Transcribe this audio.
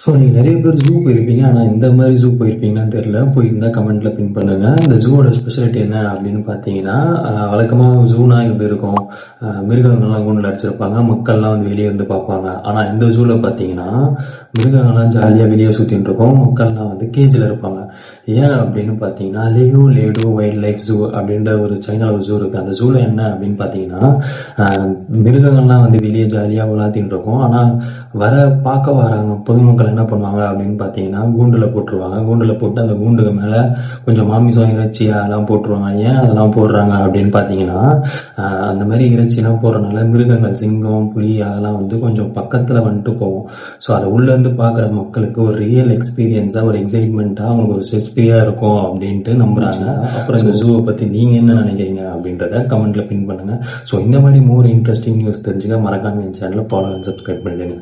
So நீங்கள் நிறைய பேர் ஜூ போயிருப்பீங்க, ஆனால் இந்த மாதிரி ஜூ போயிருப்பீங்கன்னு தெரியல. போயிருந்தால் கமெண்ட்டில் பின் பண்ணுங்கள். இந்த ஜூவோட ஸ்பெஷாலிட்டி என்ன அப்படின்னு பார்த்தீங்கன்னா, வழக்கமாக ஜூனா இப்படி இருக்கும், மிருகங்கள்லாம் கூண்டில் அடிச்சிருப்பாங்க, மக்கள்லாம் வந்து வெளியே இருந்து பார்ப்பாங்க. ஆனால் இந்த ஜூவில் பார்த்தீங்கன்னா மிருகங்கள்லாம் ஜாலியாக வெளியே சுற்றின்னு இருக்கும், மக்கள்லாம் வந்து கேஜில் இருப்பாங்க. ஏன் அப்படின்னு பார்த்தீங்கன்னா, லியோ லேடோ வைல்ட் லைஃப் ஜூ அப்படின்ற ஒரு சைனாவில் ஒரு ஜூ இருக்குது. அந்த ஜூவில் என்ன அப்படின்னு பார்த்தீங்கன்னா, மிருகங்கள்லாம் வந்து வெளியே ஜாலியாக விளாத்தின்னு இருக்கும். ஆனால் பார்க்க வராங்க பொதுமக்கள் என்ன பண்ணுவாங்க அப்படின்னு பார்த்தீங்கன்னா, கூண்டில் போட்டுருவாங்க. கூண்டில் போட்டு அந்த கூண்டுக்கு மேலே கொஞ்சம் மாமிசம், இறைச்சி அதெல்லாம் போட்டுருவாங்க. ஏன் அதெல்லாம் போடுறாங்க அப்படின்னு பார்த்தீங்கன்னா, அந்த மாதிரி இறைச்சிலாம் போடுறதுனால மிருகங்கள், சிங்கம், புலி அதெல்லாம் வந்து கொஞ்சம் பக்கத்தில் வந்துட்டு போகும். ஸோ அதை உள்ளேருந்து பார்க்குற மக்களுக்கு ஒரு ரியல் எக்ஸ்பீரியன்ஸாக, ஒரு எக்ஸைட்மெண்ட்டாக, அவங்களுக்கு ஒரு ஸ்ட்ரெஸ்ஃப்ரீயாக இருக்கும் அப்படின்ட்டு நம்புகிறாங்க. அப்புறம் இந்த ஜூவை பற்றி நீங்கள் என்ன நினைக்கிறீங்க அப்படின்றத கமெண்ட்டில் பின் பண்ணுங்கள். ஸோ இந்த மாதிரி மோர் இன்ட்ரெஸ்டிங் நியூஸ் தெரிஞ்சுக்க மறக்காம என் சேனலை ஃபாலோ அண்ட் சப்ஸ்கிரைப் பண்ணிடுங்க.